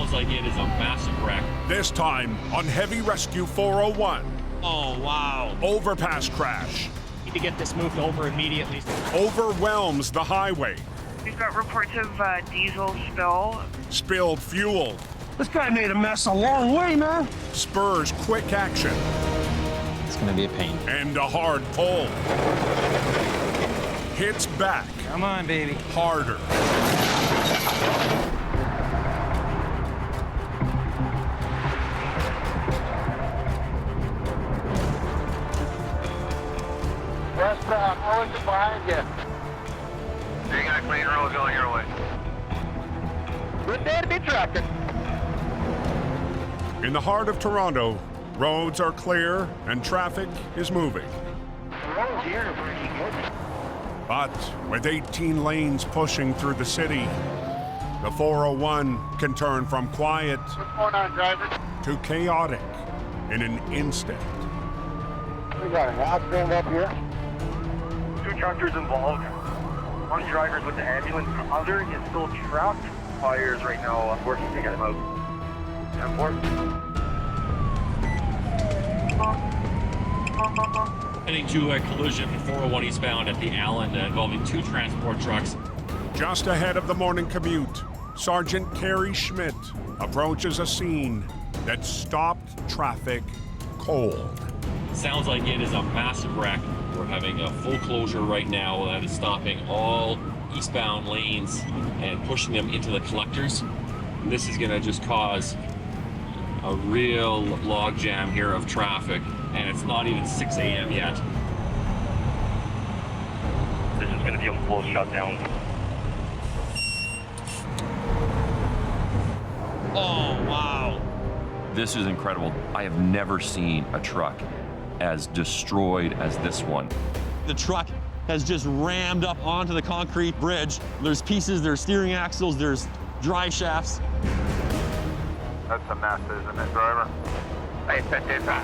Sounds like it is a massive wreck. This time on Heavy Rescue 401. Oh, wow. Overpass crash. Need to get this moved over immediately. Overwhelms the highway. We've got reports of diesel spill. Spilled fuel. This guy made a mess a long way, man. Spurs quick action. It's gonna be a pain. And a hard pull. Hits back. Come on, baby. Harder. Westbound, how is it behind you? You got a clean road going your way. Good day to be trucking. In the heart of Toronto, roads are clear and traffic is moving. The roads here are pretty good. But with 18 lanes pushing through the city, the 401 can turn from quiet What's going on, driver? to chaotic in an instant. We got an accident up here. 2 tractors involved. 1 driver's with the ambulance. The other is still trapped. Fires right now working to get him out. Heading to a collision 401 eastbound at the Allen involving 2 transport trucks. Just ahead of the morning commute, Sergeant Kerry Schmidt approaches a scene that stopped traffic cold. Sounds like it is a massive wreck. We're having a full closure right now that is stopping all eastbound lanes and pushing them into the collectors. This is going to just cause a real log jam here of traffic, and it's not even 6 a.m. yet. This is going to be a full shutdown. Oh, wow. This is incredible. I have never seen a truck as destroyed as this one. The truck has just rammed up onto the concrete bridge. There's pieces, there's steering axles, there's drive shafts. That's a mess, isn't it, driver? Hey, set this on.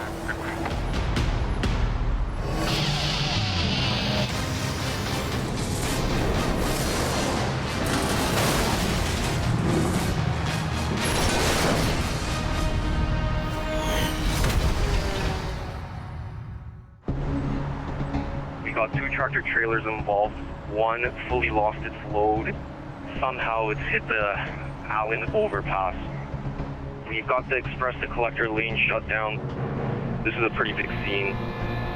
We got 2 tractor trailers involved. 1 fully lost its load. Somehow it's hit the Allen overpass. We've got the express to collector lane shut down. This is a pretty big scene.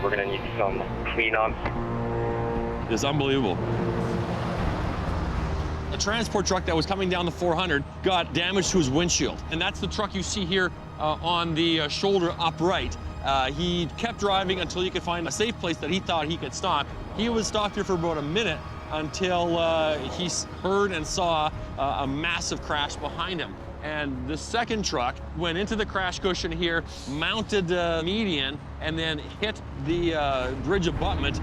We're gonna need some cleanup. It's unbelievable. A transport truck that was coming down the 400 got damage to his windshield. And that's the truck you see here on the shoulder upright. He kept driving until he could find a safe place that he thought he could stop. He was stopped here for about a minute until he heard and saw a massive crash behind him. And the second truck went into the crash cushion here, mounted the median, and then hit the bridge abutment.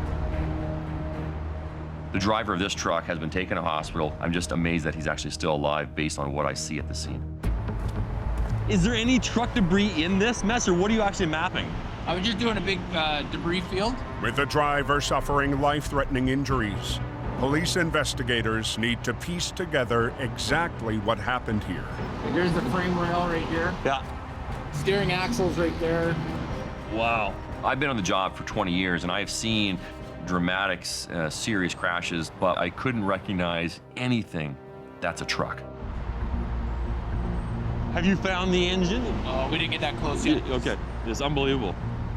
The driver of this truck has been taken to hospital. I'm just amazed that he's actually still alive based on what I see at the scene. Is there any truck debris in this mess, or what are you actually mapping? I was just doing a big debris field. With the driver suffering life-threatening injuries, police investigators need to piece together exactly what happened here. There's the frame rail right here. Yeah. Steering axles right there. Wow. I've been on the job for 20 years, and I've seen dramatic, serious crashes, but I couldn't recognize anything that's a truck. Have you found the engine? Oh, we didn't get that close yet. Okay, it's unbelievable.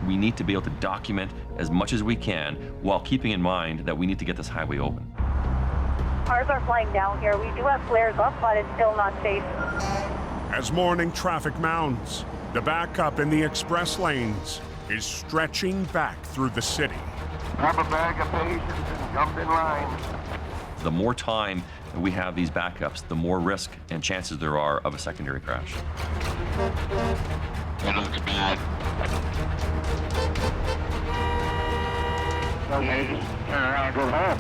We need to be able to document as much as we can while keeping in mind that we need to get this highway open. Cars are flying down here. We do have flares up, but it's still not safe. As morning traffic mounts, the backup in the express lanes is stretching back through the city. Grab a bag of patience and jump in line. The more time that we have these backups, the more risk and chances there are of a secondary crash. You're looking bad. Okay, just turn around and go home.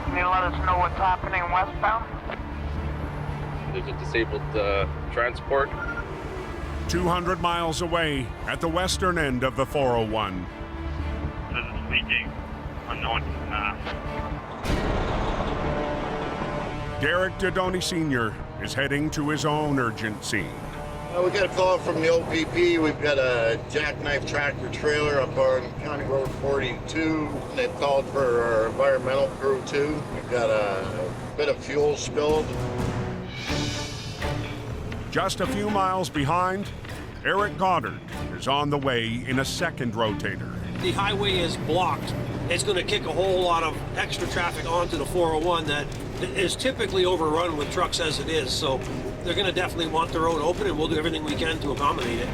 Can you let us know what's happening westbound? there's a disabled transport. 200 miles away at the western end of the 401. This is leaking. Unknown mass. Derek Dodoni Sr. is heading to his own urgent scene. We got a call from the OPP. We've got a jackknife tractor trailer up on County Road 42. They've called for our environmental crew too. We've got a bit of fuel spilled. Just a few miles behind, Eric Goddard is on the way in a second rotator. The highway is blocked. It's going to kick a whole lot of extra traffic onto the 401 that is typically overrun with trucks as it is. So they're going to definitely want the road open, and we'll do everything we can to accommodate it.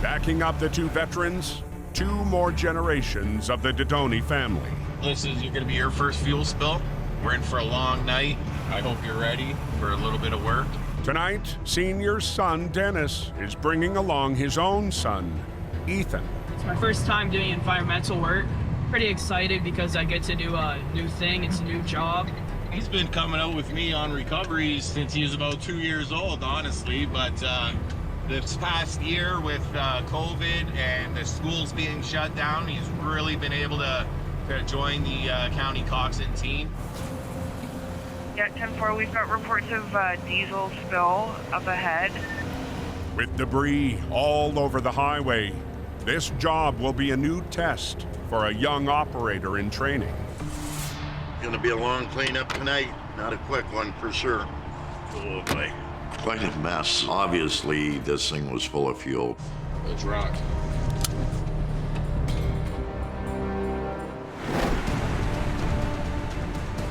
Backing up the two veterans, two more generations of the Dodoni family. This is going to be your first fuel spill. We're in for a long night. I hope you're ready for a little bit of work. Tonight, Senior's son, Dennis, is bringing along his own son, Ethan. It's my first time doing environmental work. Pretty excited because I get to do a new thing. It's a new job. He's been coming out with me on recoveries since he was about 2 years old, honestly, but this past year with COVID and the schools being shut down, he's really been able to join the county coxswain team. Yeah, 10-4, we've got reports of diesel spill up ahead. With debris all over the highway, this job will be a new test for a young operator in training. Gonna be a long cleanup tonight, not a quick one for sure. Oh boy. Quite a mess. Obviously, this thing was full of fuel. Let's rock.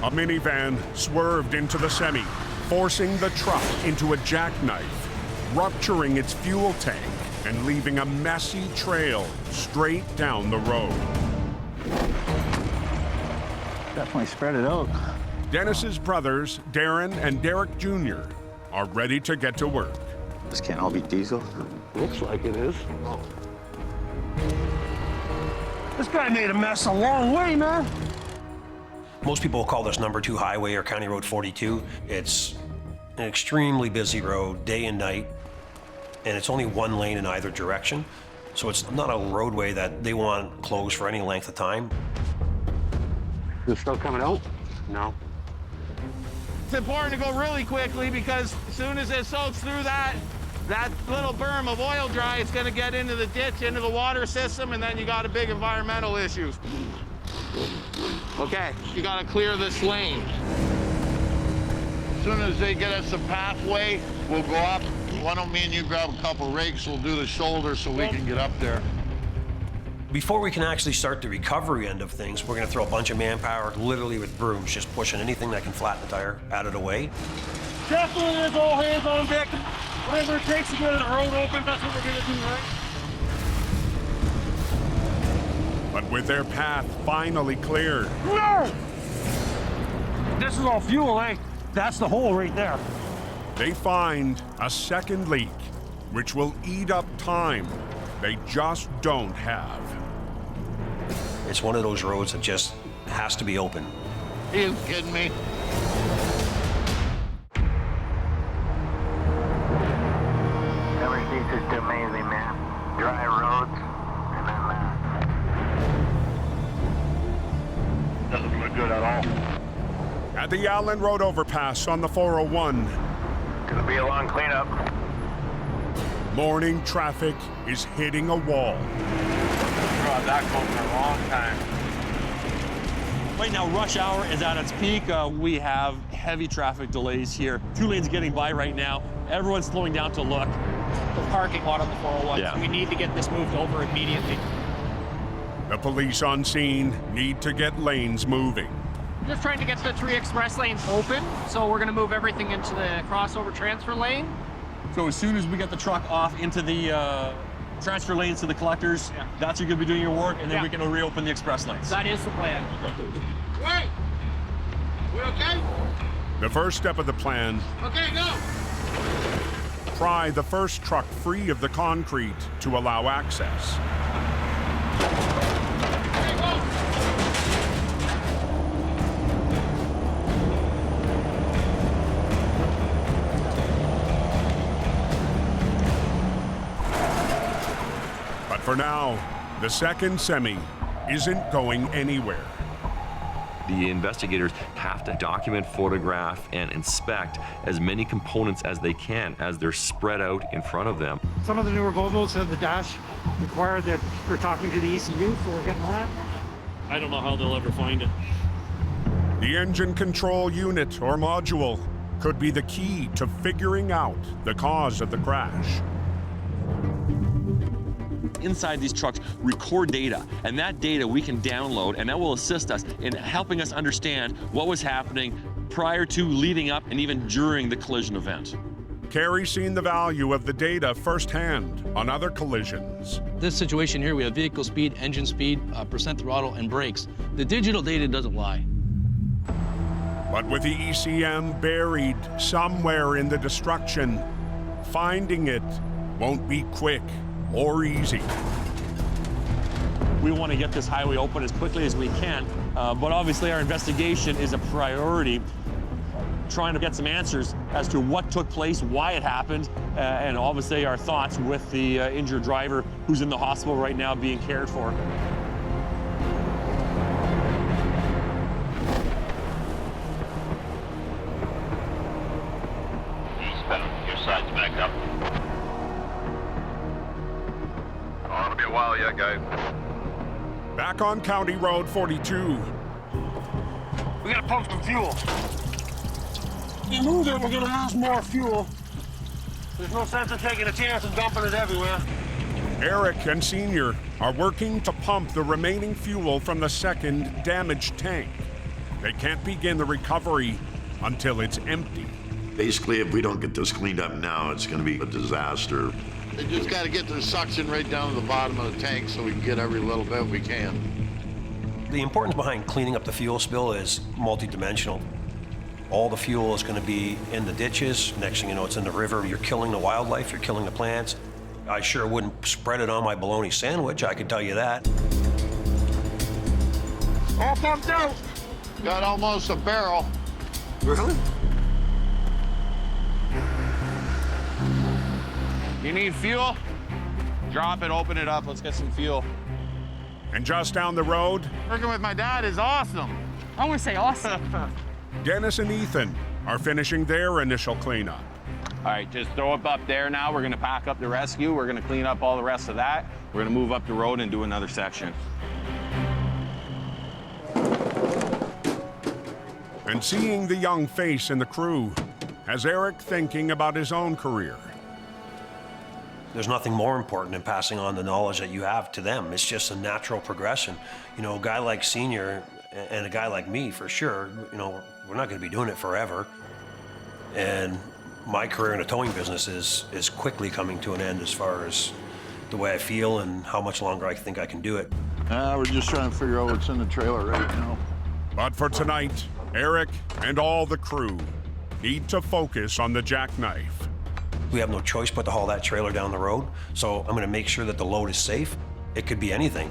A minivan swerved into the semi, forcing the truck into a jackknife, rupturing its fuel tank and leaving a messy trail straight down the road. Definitely spread it out. Dennis's brothers, Darren and Derek Jr., are ready to get to work. This can't all be diesel. Looks like it is. This guy made a mess a long way, man. Most people will call this number 2 highway or County Road 42. It's an extremely busy road, day and night, and it's only one lane in either direction. So it's not a roadway that they want closed for any length of time. Is it still coming out? No. It's important to go really quickly because as soon as it soaks through that little berm of oil dry, it's going to get into the ditch, into the water system, and then you got a big environmental issue. Okay, you got to clear this lane. As soon as they get us a pathway, we'll go up. Why don't me and you grab a couple rakes, we'll do the shoulder so we can get up there. Before we can actually start the recovery end of things, we're going to throw a bunch of manpower, literally with brooms, just pushing anything that can flatten the tire out of the way. Definitely there's all hands on deck. Whatever it takes to get the road open, that's what we're going to do, right? But with their path finally cleared, No! This is all fuel, eh? That's the hole right there. they find a second leak, which will eat up time they just don't have. It's one of those roads that just has to be open. Are you kidding me? Everything's just amazing, man. Dry roads, and then Doesn't look good at all. At the Allen Road overpass on the 401, gonna be a long cleanup. morning traffic is hitting a wall. Brought that close for a long time. Right now, rush hour is at its peak. We have heavy traffic delays here. 2 lanes getting by right now. Everyone's slowing down to look. The parking lot on the 401. Yeah. We need to get this moved over immediately. The police on scene need to get lanes moving. Just trying to get the 3 express lanes open, so we're going to move everything into the crossover transfer lane. So as soon as we get the truck off into the transfer lanes to the collectors, that's you're going to be doing your work, and then we can reopen the express lanes. That is the plan. Wait! We okay? The first step of the plan, Okay, go! pry the first truck free of the concrete to allow access. But for now, the second semi isn't going anywhere. The investigators have to document, photograph, and inspect as many components as they can as they're spread out in front of them. Some of the newer Volvos have the dash required that we're talking to the ECU, so we're getting that. I don't know how they'll ever find it. The engine control unit or module could be the key to figuring out the cause of the crash. Inside these trucks record data, and that data we can download, and that will assist us in helping us understand what was happening prior to, leading up, and even during the collision event. Carrie's seen the value of the data firsthand on other collisions. This situation here, we have vehicle speed, engine speed, percent throttle, and brakes. The digital data doesn't lie. But with the ECM buried somewhere in the destruction, finding it won't be quick or easy. We want to get this highway open as quickly as we can, but obviously our investigation is a priority, trying to get some answers as to what took place, why it happened, and obviously our thoughts with the injured driver who's in the hospital right now being cared for. Eastbound, your side's back up. Oh, it'll be a while yet, guys. Back on County Road 42. We gotta pump some fuel. If you move it, we're gonna lose more fuel. There's no sense in taking a chance and dumping it everywhere. Eric and Senior are working to pump the remaining fuel from the second damaged tank. They can't begin the recovery until it's empty. Basically, if we don't get this cleaned up now, it's going to be a disaster. They just got to get the suction right down to the bottom of the tank so we can get every little bit we can. The importance behind cleaning up the fuel spill is multidimensional. All the fuel is going to be in the ditches. Next thing you know, it's in the river. You're killing the wildlife, you're killing the plants. I sure wouldn't spread it on my bologna sandwich, I can tell you that. All pumped out. Got almost a barrel. Really? You need fuel? Drop it, open it up, let's get some fuel. And just down the road, Working with my dad is awesome. I want to say awesome. Dennis and Ethan are finishing their initial cleanup. All right, just throw it up there now. We're gonna pack up the rescue. We're gonna clean up all the rest of that. We're gonna move up the road and do another section. And seeing the young face in the crew has Eric thinking about his own career. There's nothing more important than passing on the knowledge that you have to them. It's just a natural progression. You know, a guy like Senior and a guy like me, for sure, you know, we're not gonna be doing it forever. And my career in the towing business is quickly coming to an end as far as the way I feel and how much longer I think I can do it. We're just trying to figure out what's in the trailer right now. But for tonight, Eric and all the crew need to focus on the jackknife. We have no choice but to haul that trailer down the road, so I'm gonna make sure that the load is safe. It could be anything.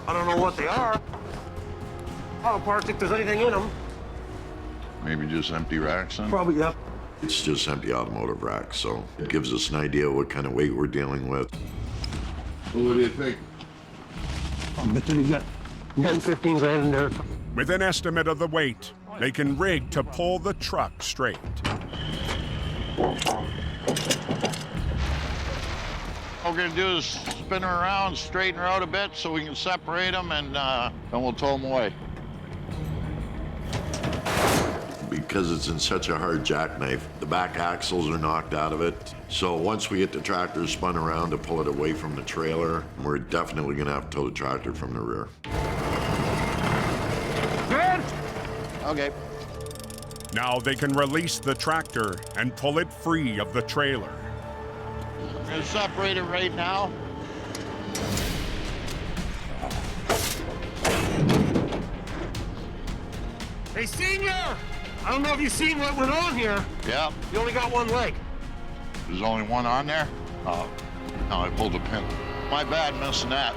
I don't know what they are. I'll park if there's anything in them. Maybe just empty racks then? Probably, yeah. It's just empty automotive racks, so it gives us an idea what kind of weight we're dealing with. What do you think? I bet you got 10, 15 grand in there. With an estimate of the weight, they can rig to pull the truck straight. What we're gonna do is spin her around, straighten her out a bit so we can separate them, and then we'll tow them away. Because it's in such a hard jackknife, the back axles are knocked out of it. So once we get the tractor spun around to pull it away from the trailer, we're definitely gonna have to tow the tractor from the rear. Good? Okay. Now they can release the tractor and pull it free of the trailer. We're gonna separate it right now. Hey, Senior! I don't know if you've seen what went on here. Yeah. You only got one leg. There's only one on there? Oh, no, I pulled a pin. My bad missing that.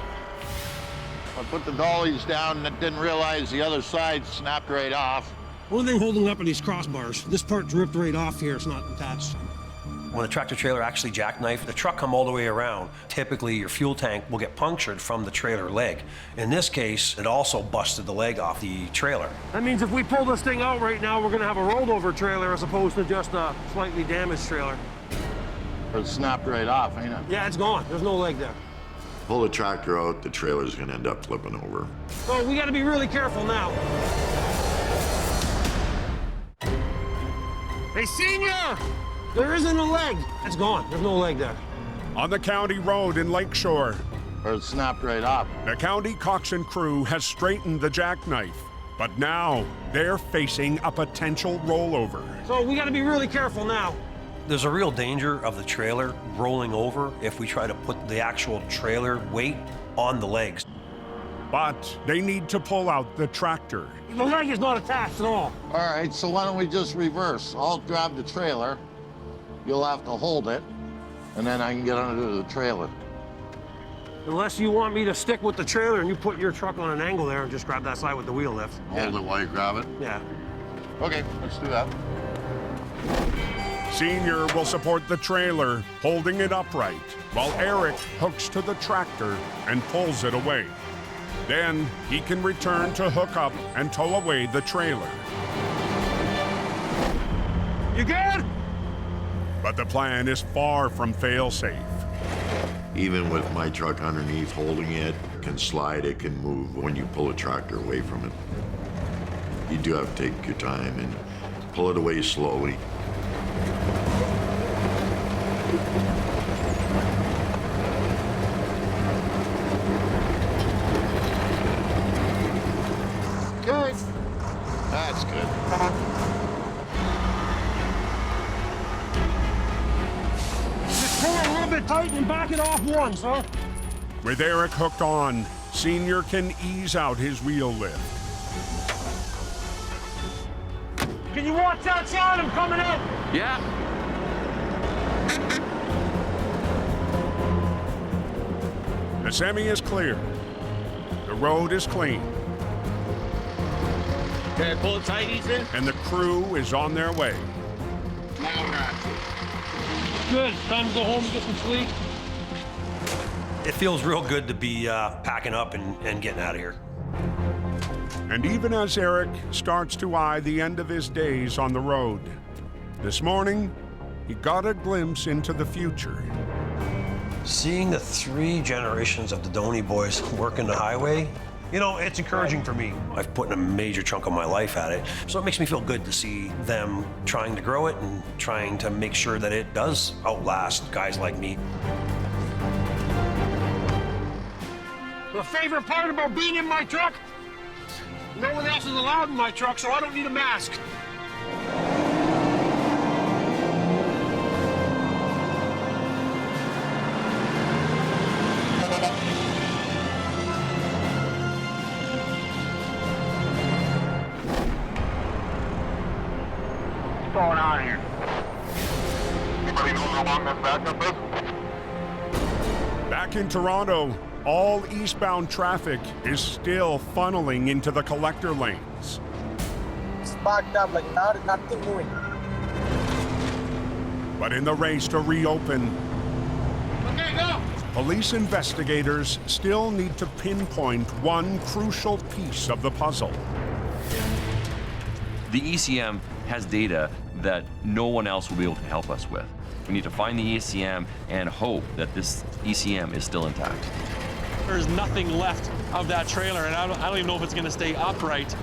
I put the dollies down and didn't realize the other side snapped right off. Only thing holding up are these crossbars. This part's ripped right off here. It's not attached. When the tractor trailer actually jackknifed, the truck come all the way around. Typically, your fuel tank will get punctured from the trailer leg. In this case, it also busted the leg off the trailer. That means if we pull this thing out right now, we're gonna have a rolled over trailer as opposed to just a slightly damaged trailer. It snapped right off, ain't it? Yeah, it's gone. There's no leg there. Pull the tractor out, the trailer's gonna end up flipping over. So we gotta be really careful now. Hey, Senior! There isn't a leg. It's gone. There's no leg there. On the county road in Lakeshore, It snapped right off. the county coxswain crew has straightened the jackknife, but now they're facing a potential rollover. So we gotta be really careful now. There's a real danger of the trailer rolling over if we try to put the actual trailer weight on the legs. But they need to pull out the tractor. The leg is not attached at all. All right, so why don't we just reverse? I'll grab the trailer. You'll have to hold it, and then I can get under the trailer. Unless you want me to stick with the trailer and you put your truck on an angle there and just grab that side with the wheel lift. Hold it while you grab it? Yeah. Okay, let's do that. Senior will support the trailer, holding it upright, while Eric hooks to the tractor and pulls it away. Then he can return to hook up and tow away the trailer. You good? But the plan is far from fail-safe. Even with my truck underneath holding it, it can slide, it can move when you pull a tractor away from it. You do have to take your time and pull it away slowly. Good. That's good. Just pull it a little bit tight and back it off once, huh? With Eric hooked on, Senior can ease out his wheel lift. Can you watch outside? I'm coming out. Yeah. The semi is clear. The road is clean. Okay, pull it tight, Ethan. And the crew is on their way. Good. Time to go home and get some sleep. It feels real good to be packing up and getting out of here. And even as Eric starts to eye the end of his days on the road, this morning, he got a glimpse into the future. Seeing the 3 generations of the Donny boys working the highway, you know, it's encouraging for me. I've put in a major chunk of my life at it, so it makes me feel good to see them trying to grow it and trying to make sure that it does outlast guys like me. The favorite part about being in my truck? No one else is allowed in my truck, so I don't need a mask. What's going on here? Anybody know how long that backup is? Back in Toronto, all eastbound traffic is still funneling into the collector lanes. It's backed up like nothing moving. But in the race to reopen, Okay, go. police investigators still need to pinpoint one crucial piece of the puzzle. The ECM has data that no one else will be able to help us with. We need to find the ECM and hope that this ECM is still intact. There's nothing left of that trailer, and I don't even know if it's going to stay upright.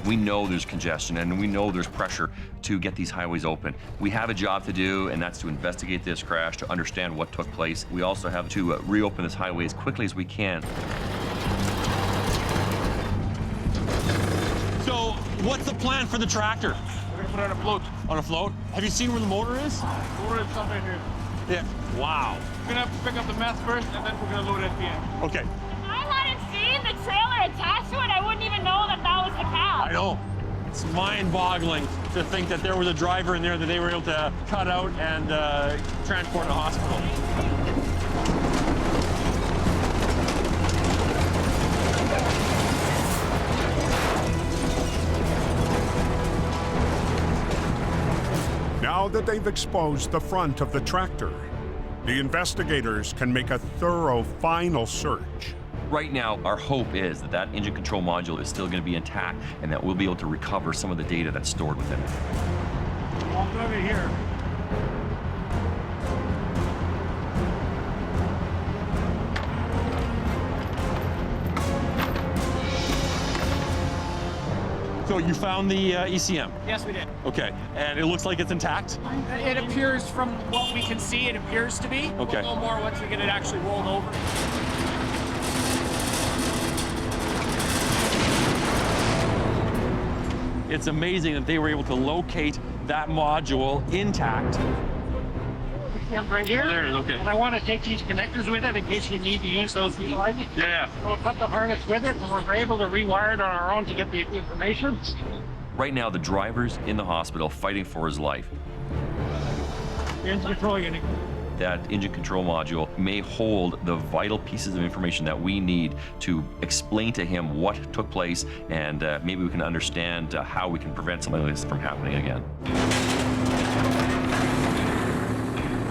We know there's congestion, and we know there's pressure to get these highways open. We have a job to do, and that's to investigate this crash, to understand what took place. We also have to reopen this highway as quickly as we can. So, what's the plan for the tractor? We're gonna put it on a float. On a float? Have you seen where the motor is? Motor is something here. Yeah. Wow. We're gonna have to pick up the mess first, and then we're gonna load it at the end. Okay. If I hadn't seen the trailer attached to it, I wouldn't even know that that was the cab. I know. It's mind-boggling to think that there was a driver in there that they were able to cut out and transport to hospital. Now Now that they've exposed the front of the tractor, the investigators can make a thorough final search. Right now, our hope is that that engine control module is still going to be intact and that we'll be able to recover some of the data that's stored within it. Walk over here. So you found the ECM? Yes, we did. Okay, and it looks like it's intact? It appears, from what we can see, it appears to be. Okay. We'll know more once we get it actually rolled over. It's amazing that they were able to locate that module intact. Right here. There it is, okay. And I want to take these connectors with it in case you need to use those. Yeah. So we'll put the harness with it, and we're able to rewire it on our own to get the information. Right now, the driver's in the hospital fighting for his life. Engine control unit. That engine control module may hold the vital pieces of information that we need to explain to him what took place, and maybe we can understand how we can prevent something like this from happening again.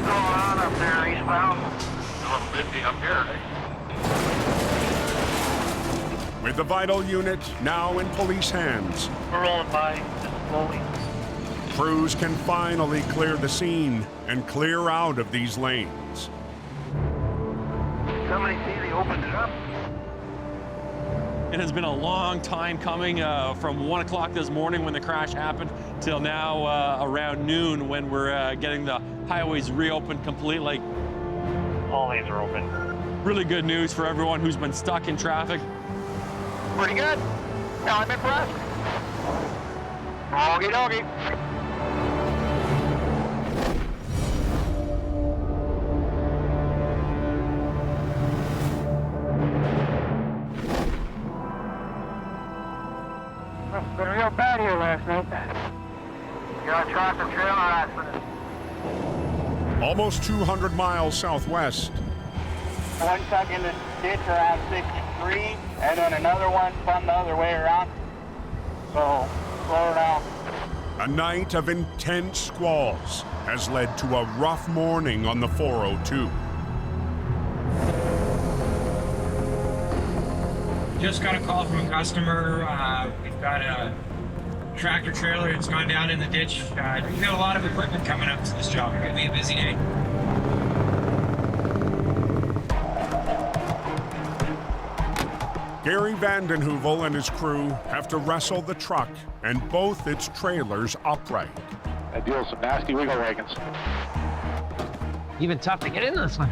What's going on up there, eastbound? 150 up here, With the vital unit now in police hands, We're rolling by just slowly. crews can finally clear the scene and clear out of these lanes. Somebody see they opened it up. It has been a long time coming, from 1 o'clock this morning when the crash happened till now around noon when we're getting the highways reopened completely. All lanes are open. Really good news for everyone who's been stuck in traffic. Pretty good. Now I'm impressed. Okie dokie. It's been real bad here last night. Got a tractor trailer accident. Almost 200 miles southwest, One stuck in the ditch around 63, and then another one spun the other way around. So, slow down. a night of intense squalls has led to a rough morning on the 402. Just got a call from a customer. We've got a tractor trailer that's gone down in the ditch. We've got a lot of equipment coming up to this job. It's going to be a busy day. Gary Vandenheuvel and his crew have to wrestle the truck and both its trailers upright. I deal with some nasty wiggle wagons. Even tough to get in this one.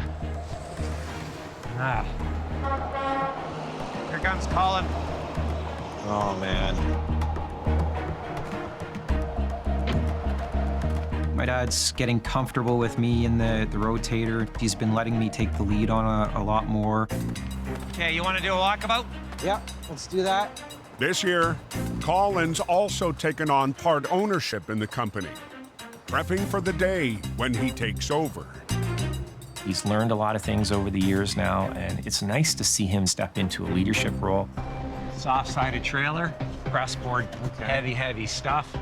Here comes Colin. Oh, man. My dad's getting comfortable with me in the rotator. He's been letting me take the lead on a lot more. Okay, you want to do a walkabout? Yeah, let's do that. This year, Colin's also taken on part ownership in the company, prepping for the day when he takes over. He's learned a lot of things over the years now, and it's nice to see him step into a leadership role. Soft-sided trailer, press board, heavy stuff.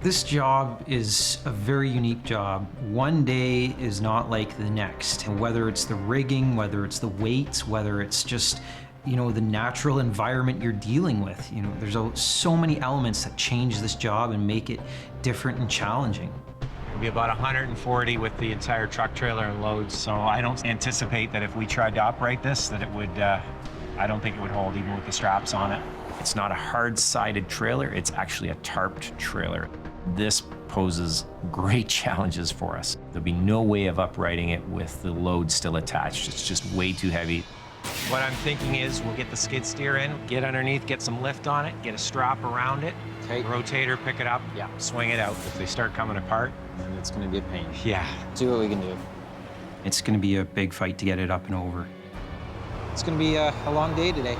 This job is a very unique job. One day is not like the next. Whether it's the rigging, whether it's the weights, whether it's just, the natural environment you're dealing with. There's so many elements that change this job and make it different and challenging. It'll be about 140 with the entire truck trailer and loads, so I don't anticipate that if we tried to operate this, that it would, I don't think it would hold even with the straps on it. It's not a hard-sided trailer, it's actually a tarped trailer. This poses great challenges for us. There'll be no way of uprighting it with the load still attached. It's just way too heavy. What I'm thinking is we'll get the skid steer in, get underneath, get some lift on it, get a strap around it, rotator, pick it up, swing it out. If they start coming apart, then it's gonna be a pain. Yeah. See what we can do. It's gonna be a big fight to get it up and over. It's gonna be a long day today.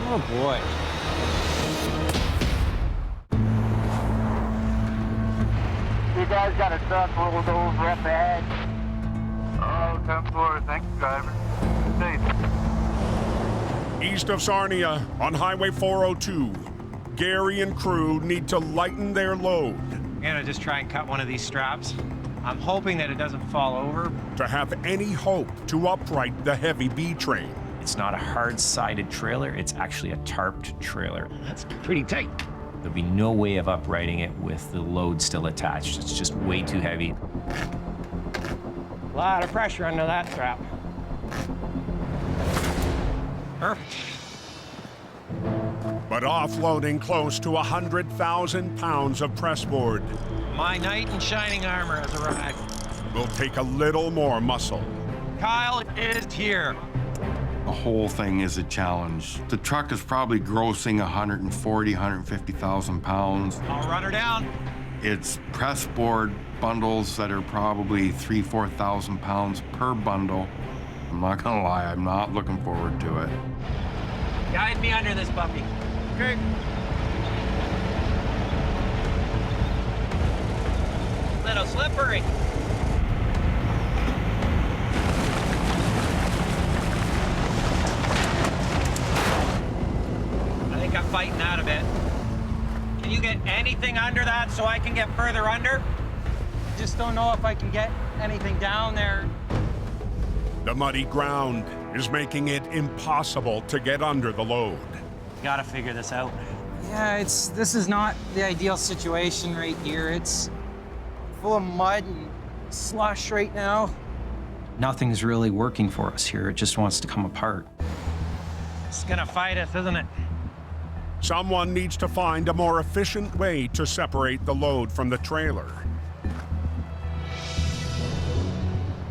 Oh boy. You guys got a truck rolled over up ahead. Oh, 10-4. Thanks, driver. Stay safe. East of Sarnia, on Highway 402, Gary and crew need to lighten their load I'm gonna just try and cut one of these straps. I'm hoping that it doesn't fall over. To have any hope to upright the heavy B train. It's not a hard-sided trailer, it's actually a tarped trailer. That's pretty tight. There'll be no way of uprighting it with the load still attached. It's just way too heavy. A lot of pressure under that strap. Perfect. But offloading close to 100,000 pounds of pressboard My knight in shining armor has arrived. will take a little more muscle. Kyle is here. The whole thing is a challenge. The truck is probably grossing 140, 150,000 pounds. I'll run her down. It's pressboard bundles that are probably 3,000, 4,000 pounds per bundle. I'm not gonna lie, I'm not looking forward to it. Guide me under this puppy. Okay. Little slippery. I think I'm fighting out of it. Can you get anything under that so I can get further under? Just don't know if I can get anything down there. The muddy ground is making it impossible to get under the load. Gotta figure this out. Yeah, this is not the ideal situation right here. It's full of mud and slush right now. Nothing's really working for us here. It just wants to come apart. It's gonna fight us, isn't it? Someone needs to find a more efficient way to separate the load from the trailer.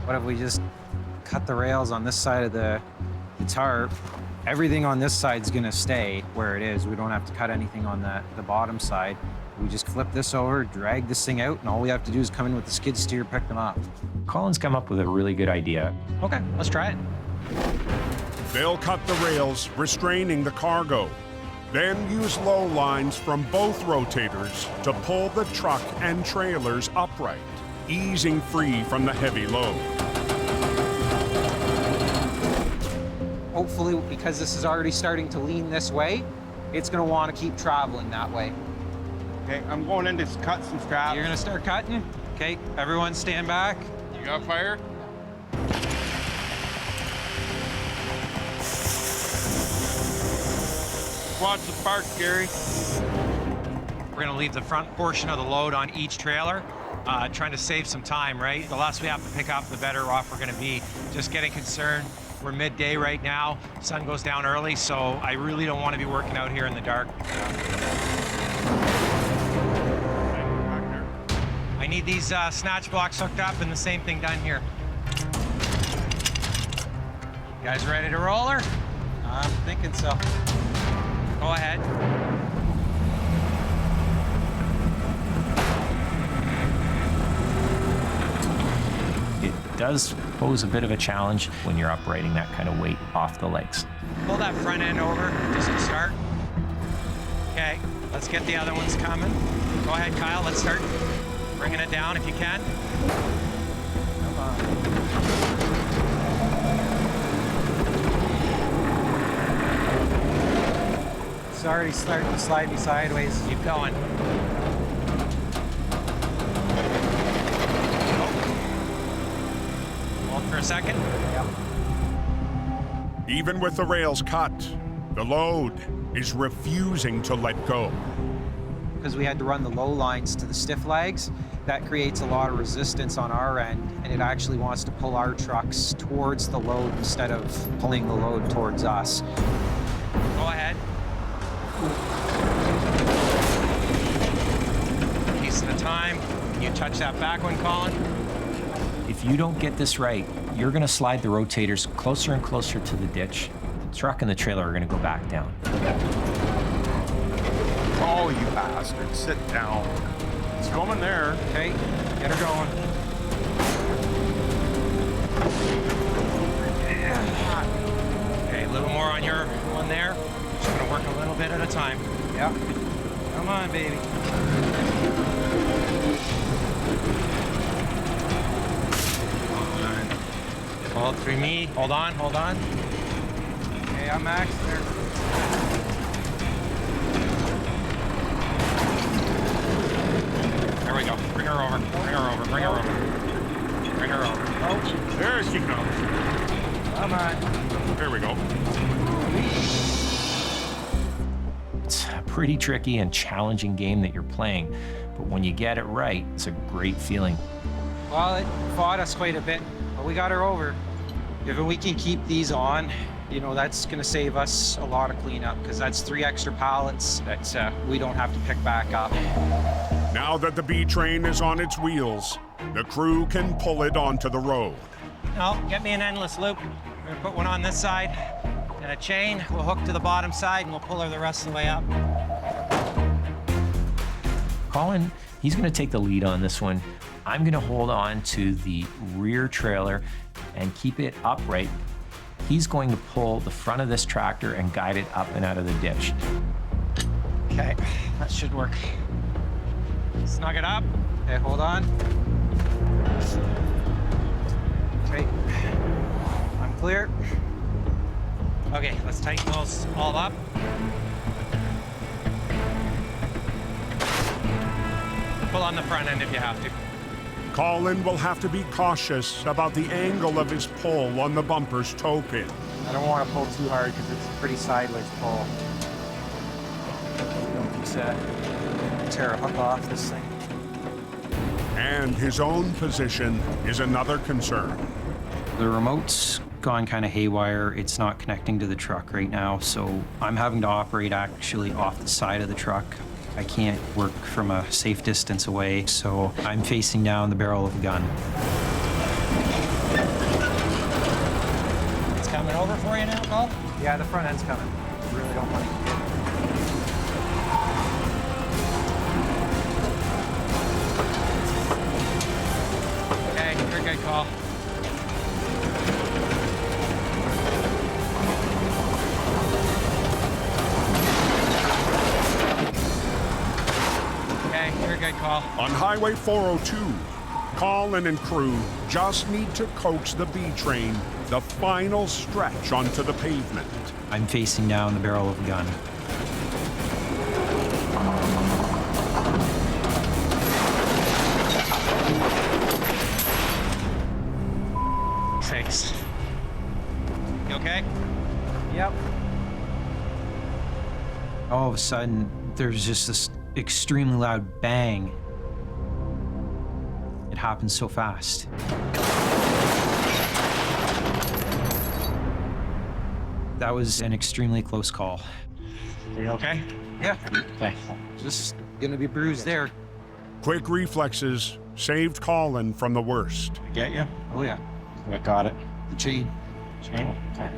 What if we just cut the rails on this side of the tarp? Everything on this side's gonna stay where it is. We don't have to cut anything on the bottom side. We just flip this over, drag this thing out, and all we have to do is come in with the skid steer, pick them up. Colin's come up with a really good idea. Okay, let's try it. They'll cut the rails, restraining the cargo. Then use low lines from both rotators to pull the truck and trailers upright, easing free from the heavy load. Hopefully, because this is already starting to lean this way, it's gonna wanna keep traveling that way. Okay, I'm going in to cut some straps. You're gonna start cutting? Okay, everyone stand back. You got fire? Watch the sparks, Gary. We're gonna leave the front portion of the load on each trailer, trying to save some time, right? The less we have to pick up, the better off we're gonna be. Just getting concerned. We're midday right now. Sun goes down early, so I really don't want to be working out here in the dark. I need these snatch blocks hooked up and the same thing done here. You guys ready to roll her? I'm thinking so. Go ahead. It does pose a bit of a challenge when you're uprighting that kind of weight off the legs. Pull that front end over just to start. Okay, let's get the other ones coming. Go ahead, Kyle, let's start bringing it down if you can. Come on. It's already starting to slide me sideways. Keep going. Hold for a second. Yep. Even with the rails cut, the load is refusing to let go. Because we had to run the low lines to the stiff legs, that creates a lot of resistance on our end, and it actually wants to pull our trucks towards the load instead of pulling the load towards us. Go ahead. Piece at a time. Can you touch that back one, Colin? If you don't get this right, you're gonna slide the rotators closer and closer to the ditch. The truck and the trailer are gonna go back down. Oh, you bastard. Sit down. It's coming there. Okay, get her going. Okay, a little more on your one there. Just gonna work a little bit at a time. Yep. Come on, baby. Hold through me. Hold on, hold on. Okay, I'm Max there. There we There she comes. Come on. There we go. It's a pretty tricky and challenging game that you're playing, but when you get it right, it's a great feeling. Well, it fought us quite a bit, but we got her over. If we can keep these on, you know, that's going to save us a lot of cleanup, because that's 3 extra pallets that we don't have to pick back up. Now that the B train is on its wheels, the crew can pull it onto the road. No, get me an endless loop. We're gonna put one on this side and a chain. We'll hook to the bottom side and we'll pull her the rest of the way up. Colin, he's going to take the lead on this one. I'm going to hold on to the rear trailer and keep it upright. He's going to pull the front of this tractor and guide it up and out of the ditch. Okay, that should work. Snug it up. Okay, hold on. Okay, I'm clear. Okay, let's tighten those all up. Pull on the front end if you have to. Colin will have to be cautious about the angle of his pull on the bumper's toe pin. I don't want to pull too hard because it's a pretty sideways pull. Don't tear a hook off this thing. And his own position is another concern. The remote's gone kind of haywire. It's not connecting to the truck right now, so I'm having to operate actually off the side of the truck. I can't work from a safe distance away, so I'm facing down the barrel of a gun. It's coming over for you now, Paul? Yeah, the front end's coming. Really don't want to eat it. Okay, you're good, Call. You're a good call. On Highway 402, Colin and crew just need to coax the B train the final stretch onto the pavement. I'm facing down the barrel of a gun. Thanks. You okay? Yep. All of a sudden, there's just this extremely loud bang. It happened so fast. That was an extremely close call. Are you okay? Yeah. Okay. Just gonna be bruised there. Quick reflexes saved Colin from the worst. Get you? Oh yeah. I got it. The chain. Chain? Okay.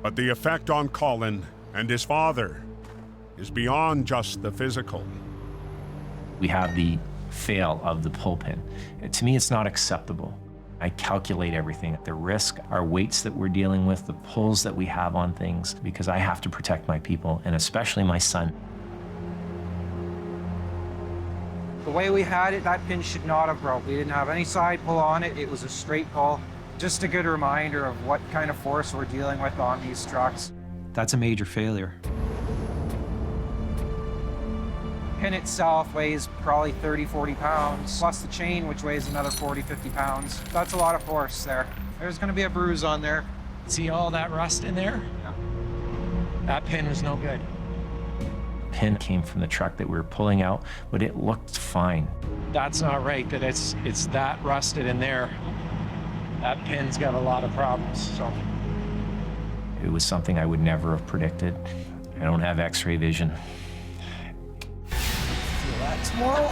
But the effect on Colin and his father is beyond just the physical. We have the fail of the pull pin. To me, it's not acceptable. I calculate everything. The risk, our weights that we're dealing with, the pulls that we have on things, because I have to protect my people, and especially my son. The way we had it, that pin should not have broke. We didn't have any side pull on it. It was a straight pull. Just a good reminder of what kind of force we're dealing with on these trucks. That's a major failure. Pin itself weighs probably 30, 40 pounds, plus the chain, which weighs another 40, 50 pounds. That's a lot of force there. There's gonna be a bruise on there. See all that rust in there? Yeah. That pin was no good. Pin came from the truck that we were pulling out, but it looked fine. That's not right, that it's that rusted in there. That pin's got a lot of problems, so. It was something I would never have predicted. I don't have x-ray vision. Tomorrow.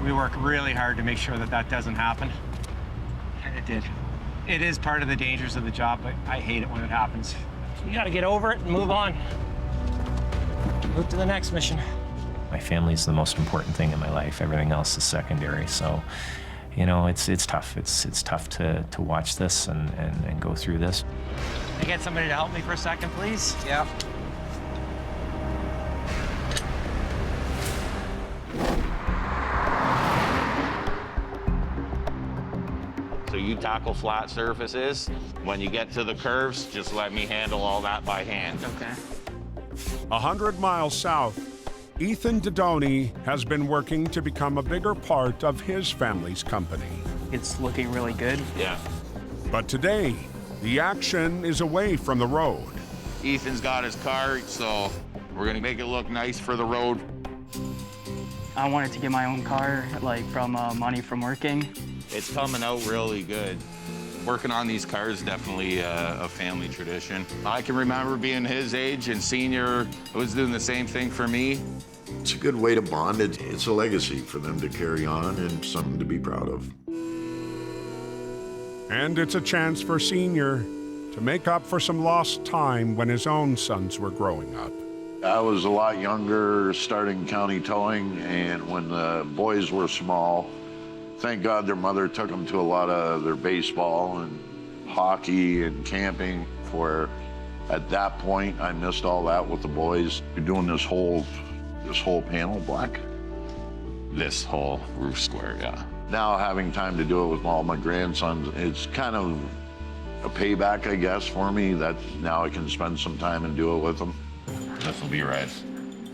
We work really hard to make sure that that doesn't happen. And it did. It is part of the dangers of the job, but I hate it when it happens. You gotta get over it and move on. Move to the next mission. My family is the most important thing in my life. Everything else is secondary. So, you know, it's tough. It's tough to watch this and go through this. Can I get somebody to help me for a second, please? Yeah. So you tackle flat surfaces. When you get to the curves, just let me handle all that by hand. Okay. 100 miles south, Ethan Dodoni has been working to become a bigger part of his family's company. It's looking really good. Yeah. But today, the action is away from the road. Ethan's got his car, so we're gonna make it look nice for the road. I wanted to get my own car, like from money from working. It's coming out really good. Working on these cars is definitely a family tradition. I can remember being his age and Senior was doing the same thing for me. It's a good way to bond. It's a legacy for them to carry on and something to be proud of. And it's a chance for Senior to make up for some lost time when his own sons were growing up. I was a lot younger starting county towing, and when the boys were small, thank God their mother took them to a lot of their baseball and hockey and camping, where at that point I missed all that with the boys. You're doing this whole panel black? This whole roof square, yeah. Now having time to do it with all my grandsons, it's kind of a payback, I guess, for me, that now I can spend some time and do it with them. This will be red.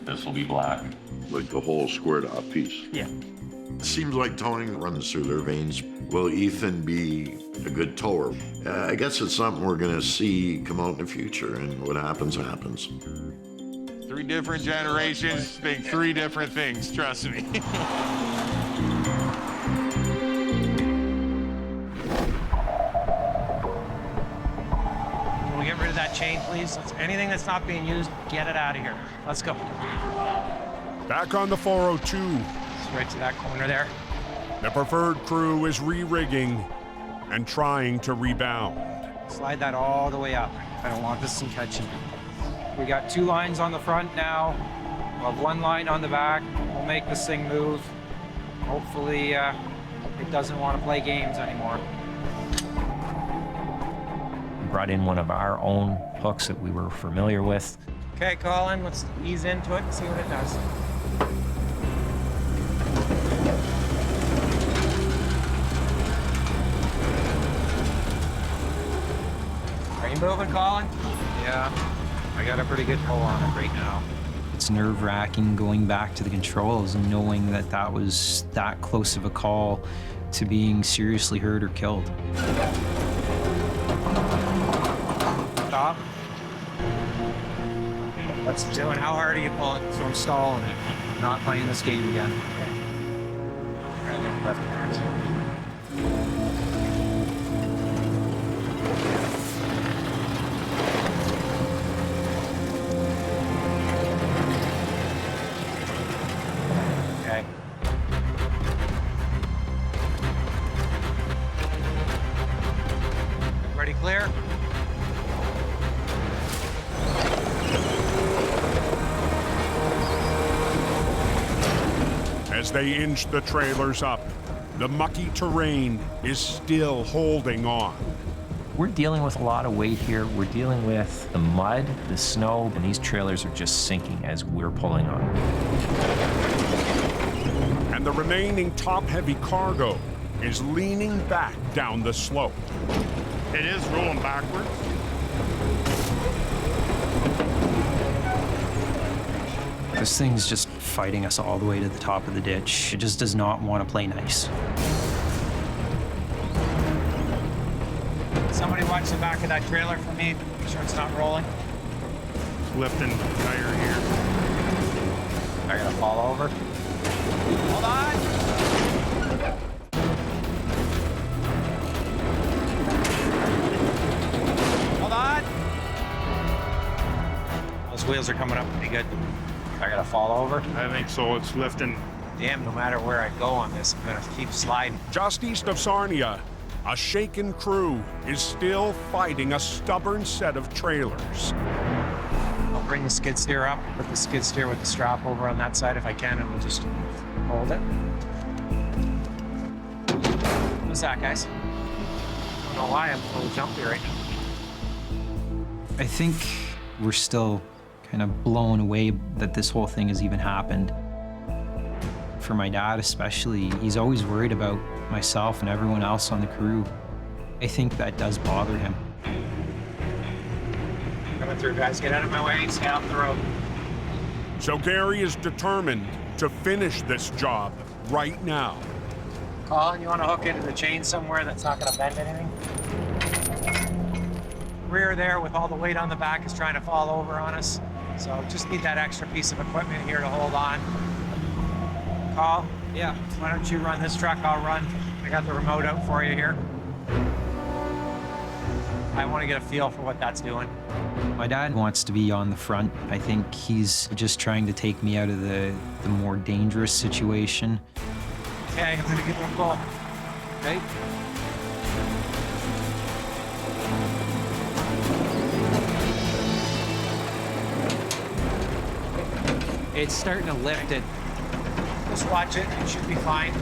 This will be black. Like the whole squared off piece. Yeah. It seems like towing runs through their veins. Will Ethan be a good tower? I guess it's something we're gonna see come out in the future, and what happens, happens. 3 different generations think 3 different things, trust me. Can we get rid of that chain, please? Anything that's not being used, get it out of here. Let's go. Back on the 402. Right to that corner there. The preferred crew is re-rigging and trying to rebound. Slide that all the way up. I don't want this thing catching. We got 2 lines on the front now. We'll have 1 line on the back. We'll make this thing move. Hopefully, it doesn't want to play games anymore. We brought in one of our own hooks that we were familiar with. Okay, Colin, let's ease into it and see what it does. Are you moving, Colin? Yeah, I got a pretty good pull on it right now. It's nerve-wracking going back to the controls and knowing that that was that close of a call to being seriously hurt or killed. Stop. What's it doing? How hard are you pulling? So I'm stalling it. Not playing this game again. Left hand. Okay. Ready, clear? As they inch the trailers up, the mucky terrain is still holding on. We're dealing with a lot of weight here. We're dealing with the mud, the snow, and these trailers are just sinking as we're pulling on them. And the remaining top-heavy cargo is leaning back down the slope. It is rolling backwards. This thing's just fighting us all the way to the top of the ditch. It just does not want to play nice. Somebody watch the back of that trailer for me. Make sure it's not rolling. Lifting tire here. I gotta fall over. Hold on. Hold on. Those wheels are coming up pretty good. I gotta fall over. I think so. It's lifting. Damn, no matter where I go on this, I'm gonna keep sliding. Just east of Sarnia, a shaken crew is still fighting a stubborn set of trailers. I'll bring the skid steer up, put the skid steer with the strap over on that side if I can, and we'll just hold it. What's that, guys? I don't know why I'm a little jumpy right now. I think we're still kind of blown away that this whole thing has even happened. For my dad especially, he's always worried about myself and everyone else on the crew. I think that does bother him. Coming through, guys. Get out of my way. Stay off the road. So Gary is determined to finish this job right now. Colin, you want to hook into the chain somewhere that's not going to bend anything? Rear there with all the weight on the back is trying to fall over on us. So just need that extra piece of equipment here to hold on. Carl? Yeah. Why don't you run this truck? I'll run. I got the remote out for you here. I want to get a feel for what that's doing. My dad wants to be on the front. I think he's just trying to take me out of the more dangerous situation. Okay, I'm gonna give it a pull. Okay. It's starting to lift it. Just watch it, it should be fine.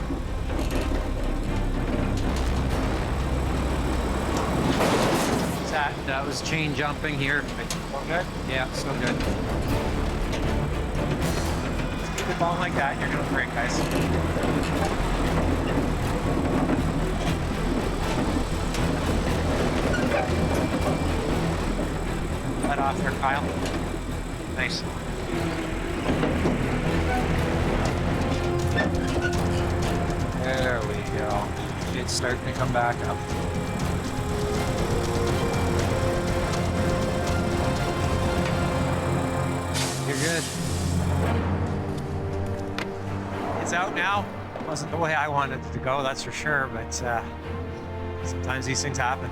What's that? That was chain jumping here. Still good? Yeah, still good. Just keep it going like that, you're doing great, guys. Let off there, Kyle. Nice. There we go. It's starting to come back up. You're good. It's out now. Wasn't the way I wanted it to go, that's for sure, but sometimes these things happen.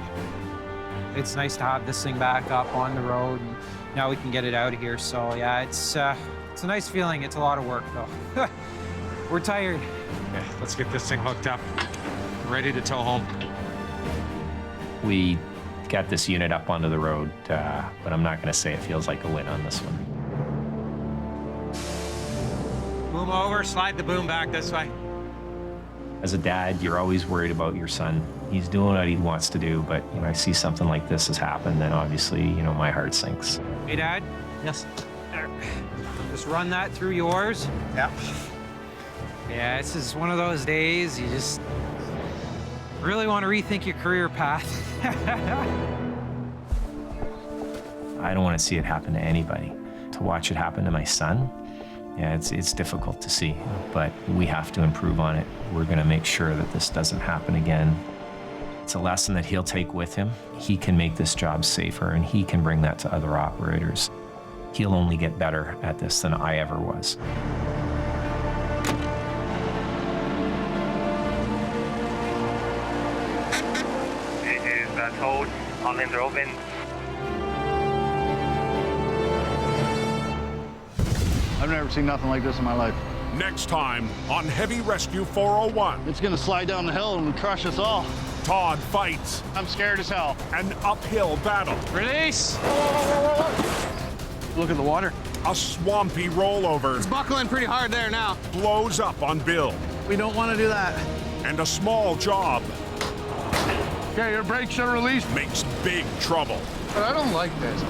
It's nice to have this thing back up on the road. And now we can get it out of here. So yeah, it's a nice feeling. It's a lot of work though. We're tired. Okay, let's get this thing hooked up. Ready to tow home. We got this unit up onto the road, but I'm not going to say it feels like a win on this one. Boom over, slide the boom back this way. As a dad, you're always worried about your son. He's doing what he wants to do, but when I see something like this has happened, then obviously, my heart sinks. Hey, Dad. Yes. Just run that through yours. Yep. Yeah, this is one of those days you just really want to rethink your career path. I don't want to see it happen to anybody. To watch it happen to my son, yeah, it's difficult to see, but we have to improve on it. We're going to make sure that this doesn't happen again. It's a lesson that he'll take with him. He can make this job safer, and he can bring that to other operators. He'll only get better at this than I ever was. It is towed. All lanes are open. I've never seen nothing like this in my life. Next time on Heavy Rescue 401. It's gonna slide down the hill and crush us all. Todd fights I'm scared as hell. an uphill battle. Release! Look at the water. A swampy rollover It's buckling pretty hard there now. blows up on Bill. We don't want to do that. And a small job Okay, your brakes are released. makes big trouble. But I don't like this.